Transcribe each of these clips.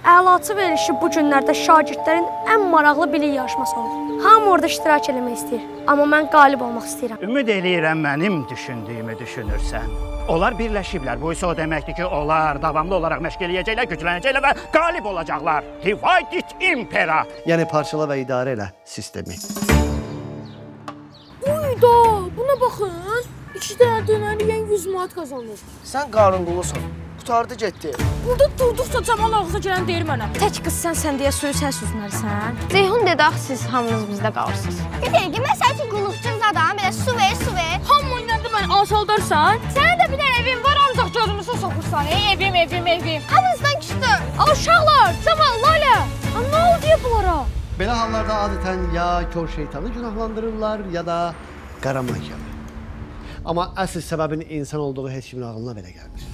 Əlaçı verilişi bu günlərdə şagirdlərin ən maraqlı bilik yarışması olur. Hamı orada iştirak eləmək istəyir, amma mən qalib olmaq istəyirəm. Ümid eləyirəm mənim düşündüyümü düşünürsən. Onlar birləşiblər. Bu isə o deməkdir ki, onlar davamlı olaraq məşq eləyəcəklər, güclənəcəklər və qalib olacaqlar. Divide it impera. Yəni parçala və idarə elə sistemi. Uyda, buna baxın. 2 dənə dönəri yən 100 manat qazanır. Sən qarınqulusan. Qutardı getdi. Burada durduqca Camal ağza gələn deyir mənə. Tək qız sən deyə suyu sən süzməlisən. Ceyhun dedi axı siz hamınız bizdə qalırsınız. Bir dəqiqə, mən sənin üçün qulluqçun adam, belə su ver. Hamı oynandı mən asaldarsan. Sənin də bir dənə evin var, ancaq gözümüzü soxursan. Evim. Hamınızdan küçdü. Uşaqlar, Camal, Lalə. Nə oldu bunlara? Belə hallarda adətən ya kör şeytanı günahlandırırlar, ya da qara magiyanı. Amma əsl səbəbin insan olduğu heç kimin ağlına belə gəlmir.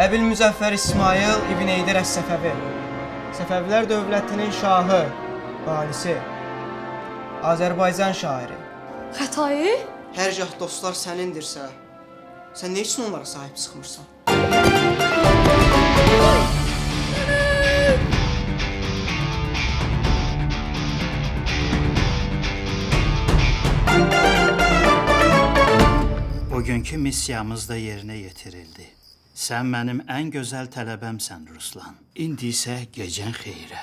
Əbil Müzəffər İsmail İbn Eydir Əs-Səfəvi. Səfəvilər dövlətinin şahı, banisi, Azərbaycan şairi. Xətayı? Hər gah dostlar sənindirsə, sən nə üçün onlara sahib çıxmırsan? Bugünkü missiyamız da yerinə yetirildi. Sən mənim ən gözəl tələbəmsən, Ruslan. İndi isə gecən xeyrə.